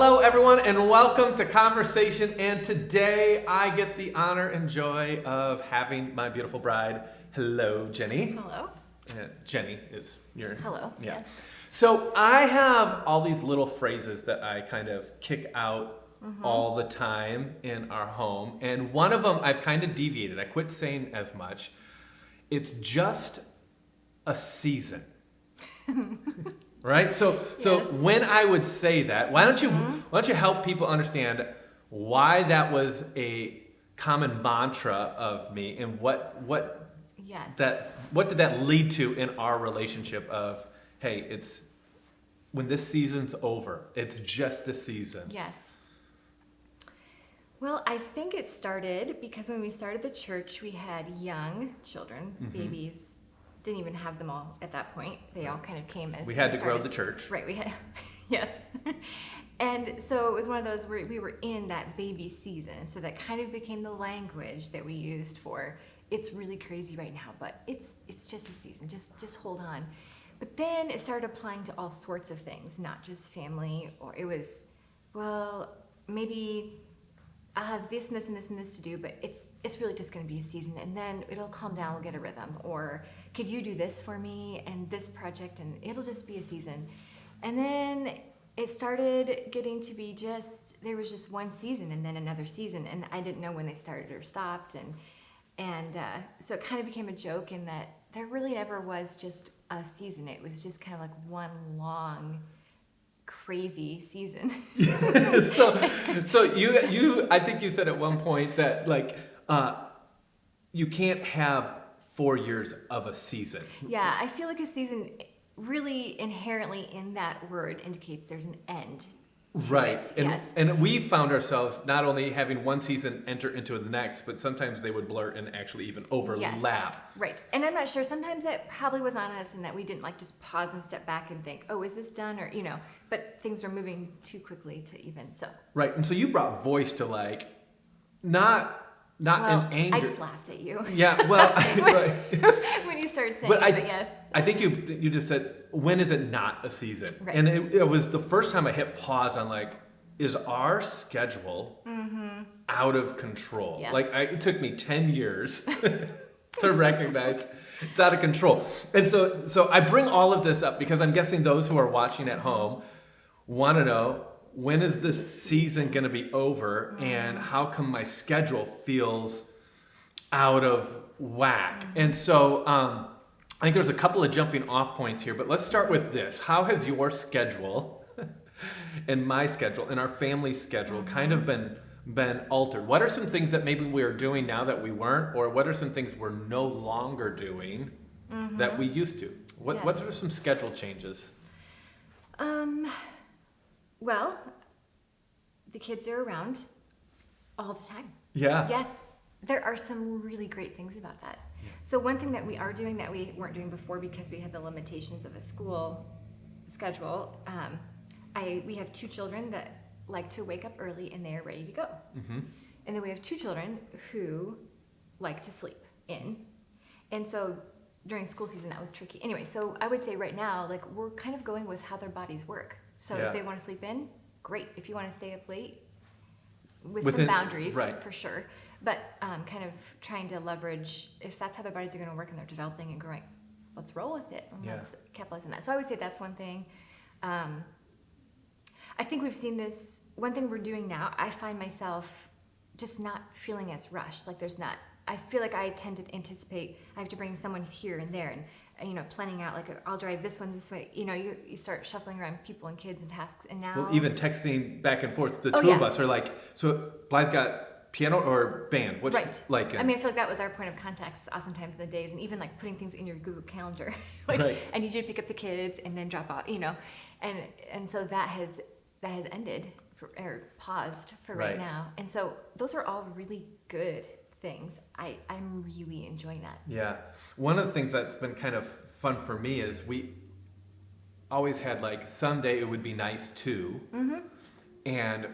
hello everyone, and welcome to Conversation. And today I get the honor and joy of having my beautiful bride. Hello, Jenny. Hello. Jenny is your... Hello. Yeah. Yes. So I have all these little phrases that I kind of kick out all the time in our home. And one of them I've kind of deviated. I quit saying as much. It's just a season. Right? So Yes. when I would say that, why don't you help people understand why that was a common mantra of me, and what Yes. did that lead to in our relationship of, hey, it's when this season's over, it's just a season. Yes. Well, I think it started because when we started the church, we had young children, babies. Didn't even have them all at that point. They all kind of came as We had we to grow started. the church. Right, we had, yes. And so it was one of those where we were in that baby season. So that kind of became the language that we used for, it's really crazy right now, but it's just a season. Just hold on. But then it started applying to all sorts of things, not just family, or it was, well, maybe I'll have this and this and this and this to do, but it's really just going to be a season, and then it'll calm down, we'll get a rhythm. Or could you do this for me and this project, and it'll just be a season. And then it started getting to be there was just one season and then another season, and I didn't know when they started or stopped, and so it kind of became a joke in that there really never was just a season. It was just kind of like one long crazy season. so you I think you said at one point that you can't have 4 years of a season. Yeah, I feel like a season really inherently in that word indicates there's an end to Right. it. And, Yes. and we found ourselves not only having one season enter into the next, but sometimes they would blur and actually even overlap. Yes. Right. And I'm not sure, sometimes that probably was on us, and that we didn't just pause and step back and think, oh, is this done? Or, but things are moving too quickly to even so. Right. And so you brought voice to not Well, in anger. I just laughed at you. Yeah, well, right. When you started saying But but yes. I think you just said, when is it not a season? Right. And it was the first time I hit pause on is our schedule out of control? Yeah. It took me 10 years to recognize it's out of control. And so I bring all of this up because I'm guessing those who are watching at home want to know, when is this season going to be over, and how come my schedule feels out of whack? And so I think there's a couple of jumping off points here, but let's start with this. How has your schedule and my schedule and our family's schedule kind of been altered? What are some things that maybe we're doing now that we weren't, or what are some things we're no longer doing that we used to? What Yes. are some schedule changes? Well, the kids are around all the time. Yeah. Yes, there are some really great things about that. So one thing that we are doing that we weren't doing before because we had the limitations of a school schedule, we have 2 children that like to wake up early and they are ready to go. And then we have 2 children who like to sleep in. And so during school season, that was tricky. Anyway, so I would say right now, we're kind of going with how their bodies work. So Yeah. if they want to sleep in, great. If you want to stay up late, with Within- some boundaries, right. for sure. But kind of trying to leverage, if that's how their bodies are going to work and they're developing and growing, let's roll with it. And Yeah. let's capitalize on that. So I would say that's one thing. I think we've seen this. One thing we're doing now, I find myself just not feeling as rushed. I feel like I tend to anticipate I have to bring someone here and there, and planning out, I'll drive this one this way. You start shuffling around people and kids and tasks, and now... Well, even texting back and forth, the Oh, two of yeah. us are so Bly's got piano or band? Which, Right. I and- feel like that was our point of contact oftentimes in the days, and even putting things in your Google Calendar. Right. I need you to pick up the kids and then drop off, and so that has ended or paused for right Right. now. And so those are all really good things. I'm really enjoying that. Yeah. One of the things that's been kind of fun for me is we always had someday it would be nice too. And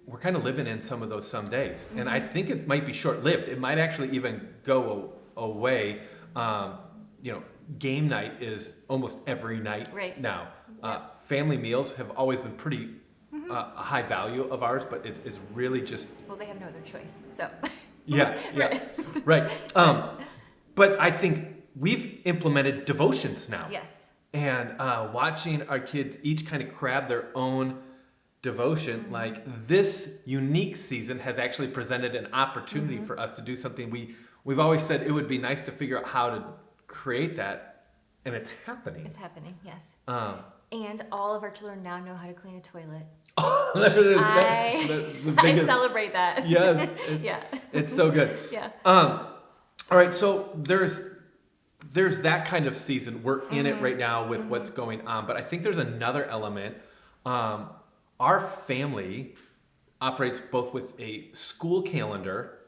we're kind of living in some of those some days. And I think it might be short-lived. It might actually even go away. Game night is almost every night Right. now. Yep. Family meals have always been pretty a high value of ours, but it's really just Well, they have no other choice, so. yeah, right. But I think we've implemented devotions now. Yes. And watching our kids each kind of grab their own devotion, like this unique season has actually presented an opportunity for us to do something we've always said it would be nice to figure out how to create that, and it's happening. It's happening, yes. Um, And all of our children now know how to clean a toilet. there it is. I biggest, celebrate that. yes, Yeah. it's so good. Yeah. All right, so there's that kind of season. We're in it right now with what's going on, but I think there's another element. Our family operates both with a school calendar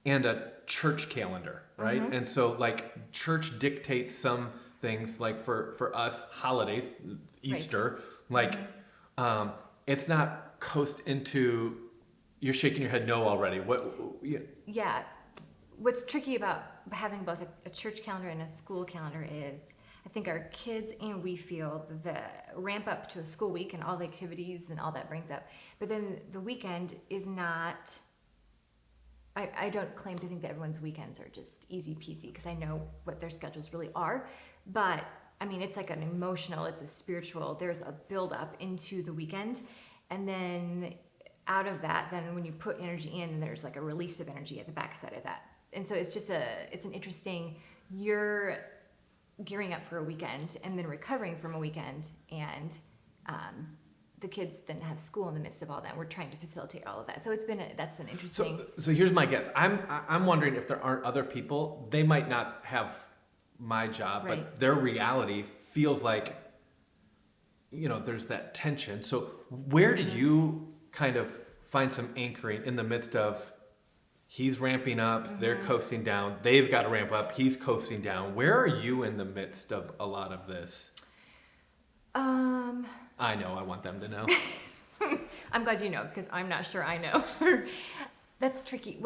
and a church calendar, right? And so like church dictates some things, like for us holidays, Easter, like it's not coast into, you're shaking your head no already. Yeah. What's tricky about having both a church calendar and a school calendar is I think our kids and we feel the ramp up to a school week and all the activities and all that brings up. But then the weekend is not, I don't claim to think that everyone's weekends are just easy peasy because I know what their schedules really are. But I mean, it's like an emotional, it's a spiritual, there's a build up into the weekend. And then out of that, then when you put energy in, there's like a release of energy at the backside of that. And so it's just it's an interesting, you're gearing up for a weekend and then recovering from a weekend, and the kids then have school in the midst of all that. We're trying to facilitate all of that. So that's an interesting. So here's my guess. I'm wondering if there aren't other people. They might not have my job, Right. but their reality feels like, there's that tension. So where did you kind of find some anchoring in the midst of he's ramping up, they're coasting down, they've got to ramp up, he's coasting down? Where are you in the midst of a lot of this? I know, I want them to know. I'm glad you know, because I'm not sure I know. That's tricky.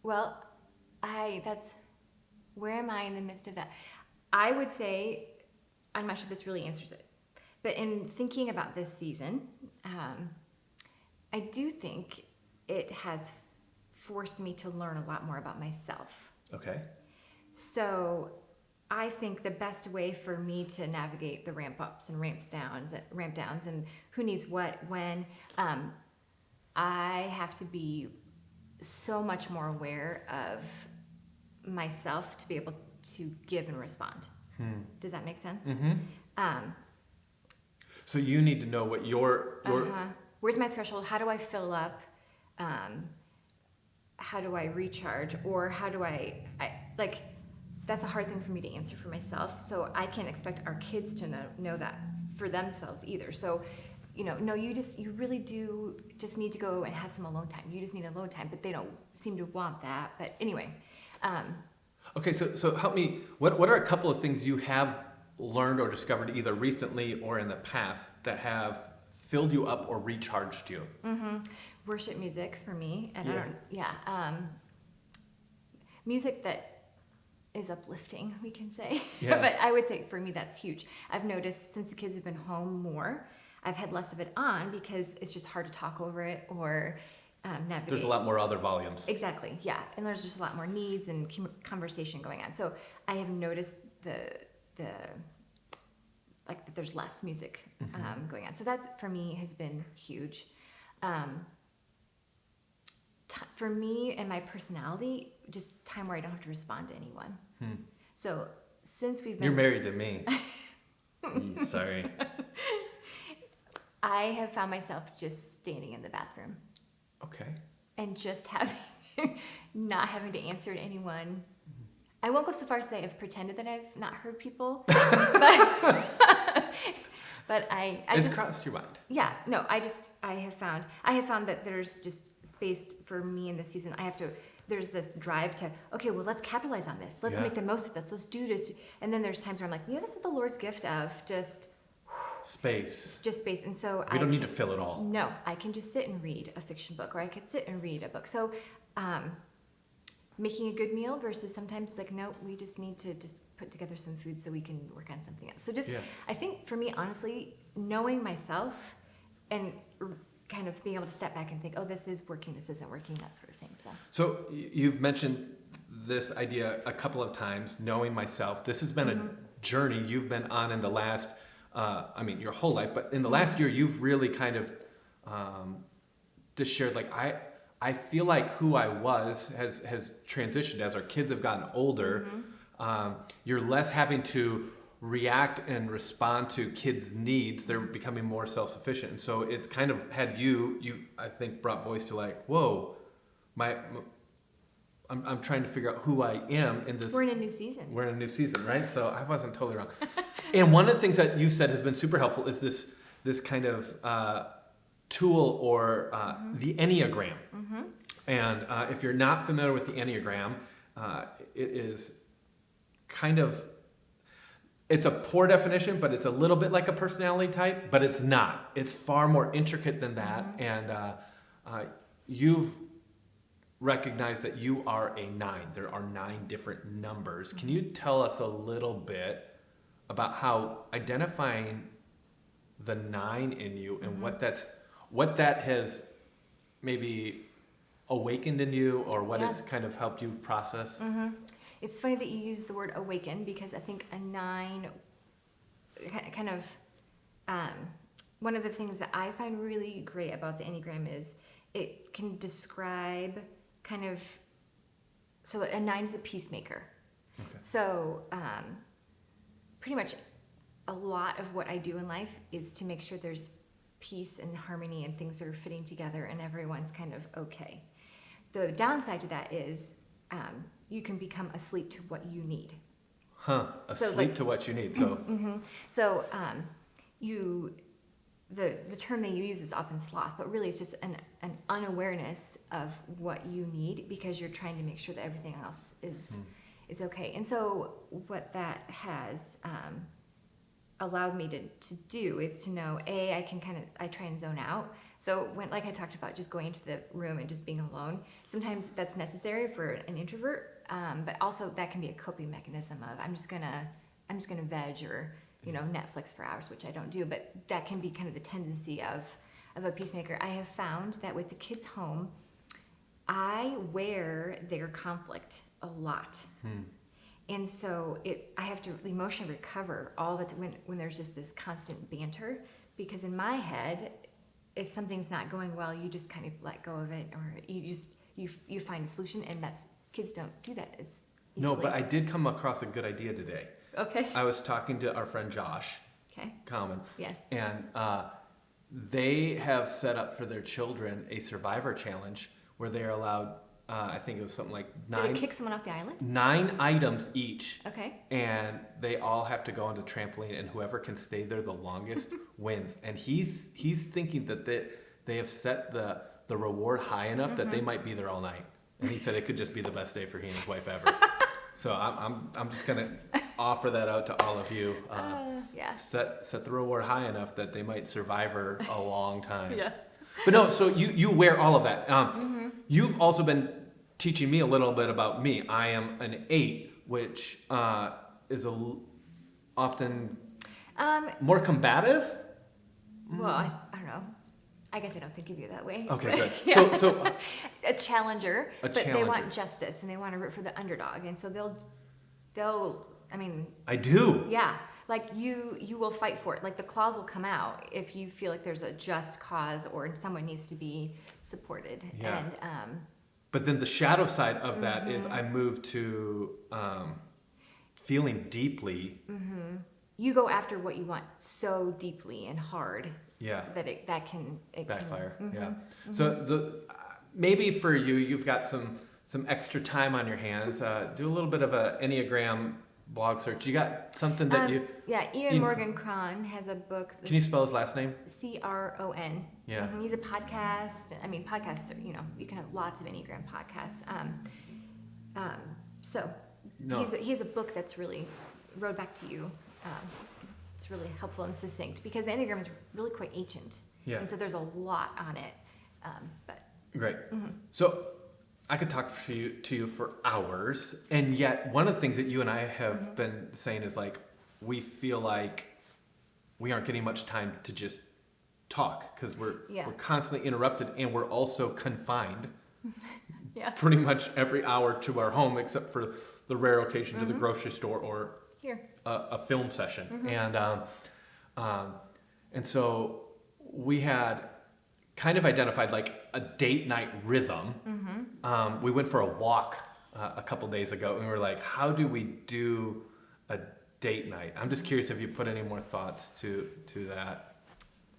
Where am I in the midst of that? I would say, I'm not sure this really answers it, but in thinking about this season, I do think it has forced me to learn a lot more about myself. Okay. So I think the best way for me to navigate the ramp ups and ramp downs and who needs what when, I have to be so much more aware of myself to be able to give and respond. Does that make sense? So you need to know what your Where's my threshold? How do I fill up? How do I recharge? Or how do I that's a hard thing for me to answer for myself. So I can't expect our kids to know that for themselves either. So, no, you really do just need to go and have some alone time. You just need alone time, but they don't seem to want that. But anyway. Okay, so help me. What are a couple of things you have learned or discovered either recently or in the past that have filled you up or recharged you? Worship music for me, and music that is uplifting, we can say. Yeah. But I would say for me that's huge. I've noticed since the kids have been home more, I've had less of it on because it's just hard to talk over it or navigate. There's a lot more other volumes. Exactly, yeah, and there's just a lot more needs and conversation going on. So I have noticed that there's less music going on. So that's for me has been huge. For me and my personality, just time where I don't have to respond to anyone. So since we've been... You're married to me. Sorry. I have found myself just standing in the bathroom. Okay. And just not having to answer to anyone. I won't go so far as to say I've pretended that I've not heard people, but I it's just crossed your mind. Yeah, no, I have found that there's just space for me in this season. There's this drive to, okay, well, let's capitalize on this. Let's make the most of this. Let's do this. And then there's times where I'm like, this is the Lord's gift of just space. Just space. And so we don't need to fill it all. No, I can just sit and read a fiction book, or I could sit and read a book. So making a good meal versus sometimes no, we just need to just put together some food so we can work on something else. So just, Yeah. I think for me, honestly, knowing myself and kind of being able to step back and think, oh, this is working, this isn't working, that sort of thing. So you've mentioned this idea a couple of times, knowing myself. This has been a journey you've been on in the last, your whole life, but in the last year, you've really kind of just shared, like, I feel like who I was has transitioned as our kids have gotten older. You're less having to react and respond to kids' needs. They're becoming more self-sufficient. And so it's kind of had you I think, brought voice to like, whoa, I'm trying to figure out who I am in this. We're in a new season. We're in a new season, right? So I wasn't totally wrong. And one of the things that you said has been super helpful is this kind of tool or the Enneagram. And if you're not familiar with the Enneagram, it is kind of, it's a poor definition, but it's a little bit like a personality type, but it's not. It's far more intricate than that. And you've recognized that you are a 9. There are 9 different numbers. Can you tell us a little bit about how identifying the 9 in you and what that has maybe awakened in you, or what it's kind of helped you process? It's funny that you use the word awaken, because I think a 9 kind of, one of the things that I find really great about the Enneagram is it can describe kind of, so a 9 is a peacemaker. Okay. So pretty much a lot of what I do in life is to make sure there's peace and harmony and things are fitting together and everyone's kind of okay. The downside to that is you can become asleep to what you need. Asleep to what you need. So So the term that you use is often sloth, but really it's just an unawareness of what you need because you're trying to make sure that everything else is okay. And so what that has allowed me to do is to know, I try and zone out. So when, like I talked about, just going into the room and just being alone, sometimes that's necessary for an introvert, but also that can be a coping mechanism of I'm just gonna veg or Netflix for hours, which I don't do, but that can be kind of the tendency of a peacemaker. I have found that with the kids home, I wear their conflict a lot. And so I have to emotionally recover all the time when there's just this constant banter, because in my head, if something's not going well, you just kind of let go of it, or you find a solution, and kids don't do that as easily. No, but I did come across a good idea today. Okay. I was talking to our friend Josh. Okay. Common. Yes. And they have set up for their children a survivor challenge where they are allowed, I think it was something like 9. Did it kick someone off the island? 9 items each. Okay. And they all have to go on the trampoline, and whoever can stay there the longest wins. And he's thinking that they have set the reward high enough that they might be there all night. And he said it could just be the best day for he and his wife ever. So I'm just gonna offer that out to all of you. Yeah. Set the reward high enough that they might survivor a long time. Yeah. But no, so you wear all of that. You've also been teaching me a little bit about me. I am an 8, which is often more combative. Well, I don't know. I guess I don't think of you that way. Okay, good. Yeah. So a challenger, but they challenger. want justice and they want to root for the underdog, and so they'll. I mean. I do. Yeah, like you will fight for it. Like the claws will come out if you feel like there's a just cause or someone needs to be supported. Yeah. And but then the shadow side of that is I moved to feeling deeply. You go after what you want so deeply and hard. Yeah. That can Backfire. Yeah. So maybe for you've got some extra time on your hands. Do a little bit of a Enneagram blog search. You got something that you? Yeah, Ian Morgan Cron has a book. Can you spell his last name? Cron. Yeah. He's a podcast. I mean, podcasts. You can have lots of Enneagram podcasts. So No. he has a book that's really Road Back to You. It's really helpful and succinct because the Enneagram is really quite ancient. Yeah. And so there's a lot on it. But Great. So I could talk to you for hours, and yet one of the things that you and I have been saying is like we feel like we aren't getting much time to just talk because we're constantly interrupted, and we're also confined pretty much every hour to our home, except for the rare occasion to the grocery store or a film session. And so we had kind of identified like a date night rhythm. We went for a walk a couple days ago, and we were like, how do we do a date night? I'm just curious if you put any more thoughts to that.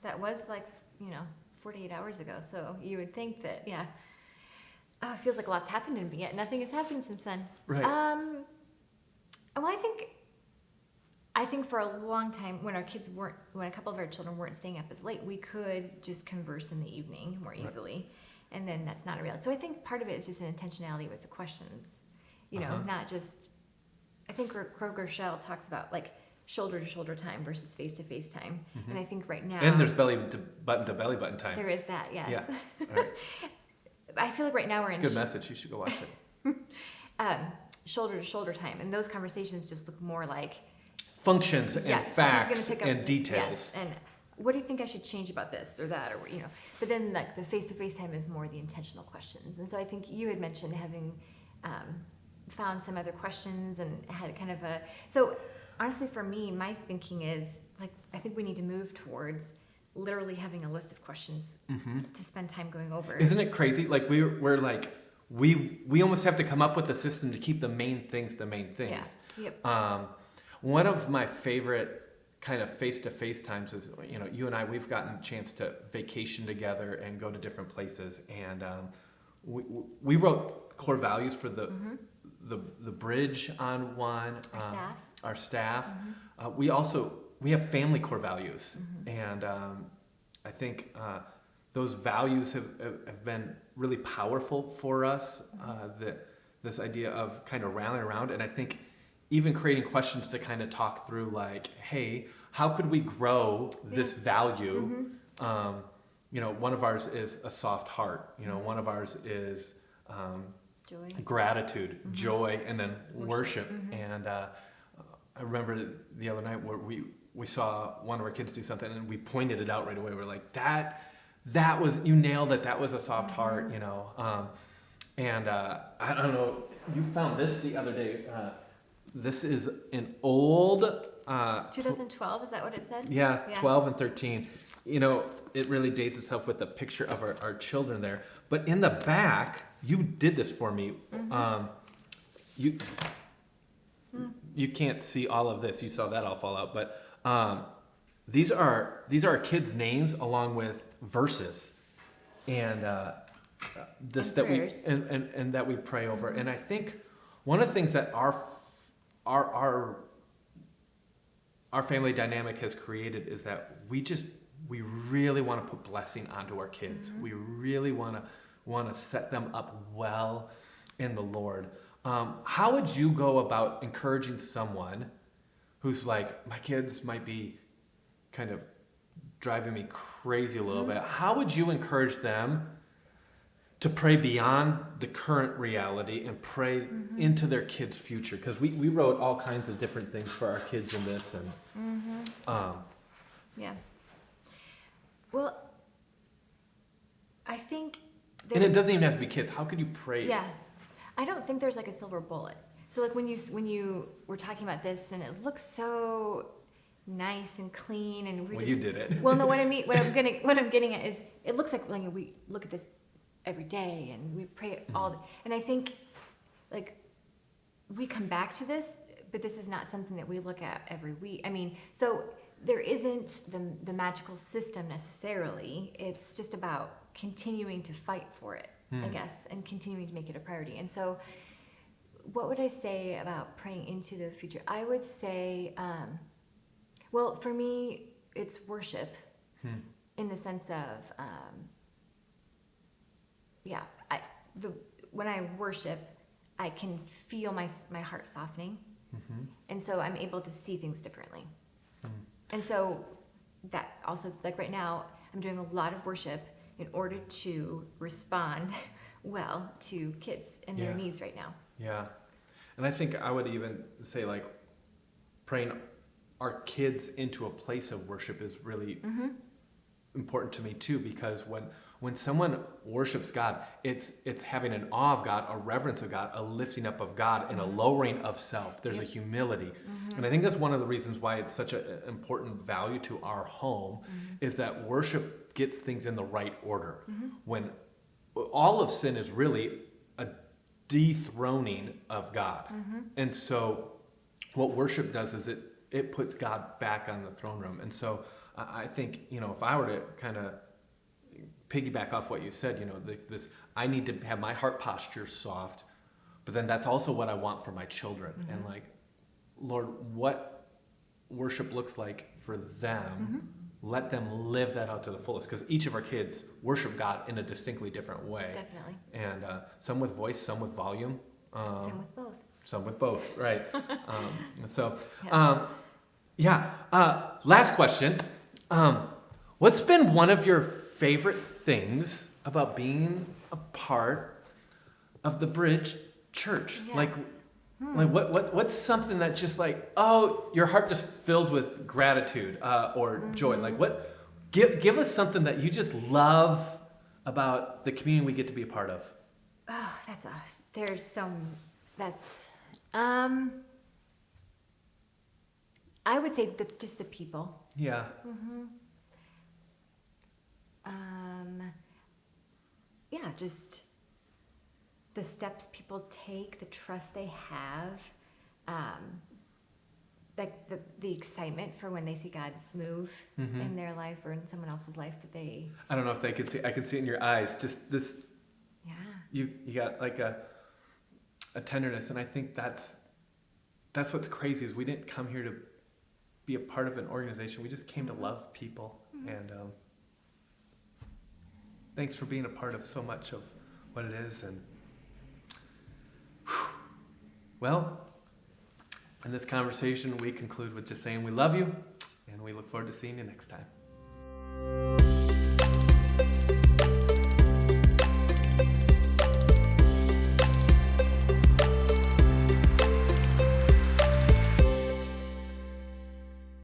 That was like, 48 hours ago. So you would think that, it feels like a lot's happened, and yet nothing has happened since then. Right. Well, I think for a long time, when a couple of our children weren't staying up as late, we could just converse in the evening more easily. And then that's not a reality. So I think part of it is just an intentionality with the questions, not just, I think Kroger Shell talks about like shoulder to shoulder time versus face to face time. And I think right now. And there's belly to belly button time. There is that, yes. Yeah. All right. I feel like right now we're it's a good message. You should go watch it. Shoulder to shoulder time. And those conversations just look more like functions and facts and details. Yes, and what do you think I should change about this or that, or But then like the face-to-face time is more the intentional questions. And so I think you had mentioned having found some other questions and had kind of so honestly for me, my thinking is like I think we need to move towards literally having a list of questions to spend time going over. Isn't it crazy? Like we're like we almost have to come up with a system to keep the main things the main things. Yeah. Yep. One of my favorite kind of face-to-face times is, you and I, we've gotten a chance to vacation together and go to different places. And we wrote core values for the bridge on one. Our staff. We have family core values. And I think those values have been really powerful for us, this idea of kind of rallying around. And I think even creating questions to kind of talk through like, hey, how could we grow this value? One of ours is a soft heart. One of ours is joy, gratitude, joy, and then worship. And I remember the other night where we saw one of our kids do something and we pointed it out right away. We're like, that was, you nailed it. That was a soft heart, And I don't know, you found this the other day. This is an old 2012, is that what it said? Yeah, 12 and 13. It really dates itself with the picture of our children there. But in the back, you did this for me. You can't see all of this. You saw that all fall out. But these are our kids' names along with verses, and that we pray over. And I think one of the things that our family dynamic has created is that we really want to put blessing onto our kids. We really want to set them up well in the Lord. How would you go about encouraging someone who's like, my kids might be kind of driving me crazy a little bit? How would you encourage them to pray beyond the current reality and pray into their kids' future? Because we wrote all kinds of different things for our kids in this. And yeah. Well, I think... And it doesn't even have to be kids. How could you pray? Yeah. I don't think there's like a silver bullet. So like when you were talking about this and it looks so nice and clean and you did it. Well, no, what I'm getting at is it looks like we look at this every day and we pray and I think like we come back to this, but this is not something that we look at every week. I mean, so there isn't the magical system necessarily. It's just about continuing to fight for it, I guess, and continuing to make it a priority. And so what would I say about praying into the future? I would say, well, for me, it's worship in the sense of, when I worship, I can feel my heart softening. And so I'm able to see things differently. And so that also, like right now, I'm doing a lot of worship in order to respond well to kids and their Yeah. needs right now. Yeah. And I think I would even say like praying our kids into a place of worship is really important to me too, because when someone worships God, it's having an awe of God, a reverence of God, a lifting up of God, and a lowering of self. There's a humility. And I think that's one of the reasons why it's such an important value to our home is that worship gets things in the right order. When all of sin is really a dethroning of God. And so what worship does is it puts God back on the throne room. And so I think, if I were to kind of piggyback off what you said, this, I need to have my heart posture soft, but then that's also what I want for my children. And like, Lord, what worship looks like for them, let them live that out to the fullest, because each of our kids worship God in a distinctly different way. Definitely. And some with voice, some with volume. Same with both. Some with both, right? So, Yeah. last question. What's been one of your favorite things about being a part of the Bridge Church? Yes. Like what's something that just like, oh, your heart just fills with gratitude or joy? Like what? Give us something that you just love about the community we get to be a part of. Oh, that's us. There's some. That's. I would say just the people. Yeah. Yeah, just the steps people take, the trust they have, like the excitement for when they see God move in their life or in someone else's life that they. I don't know if they could see. I can see it in your eyes. Just this. Yeah. You got like a tenderness, and I think that's what's crazy is we didn't come here to be a part of an organization. We just came to love people, and thanks for being a part of so much of what it is. And well, in this conversation, we conclude with just saying we love you, and we look forward to seeing you next time.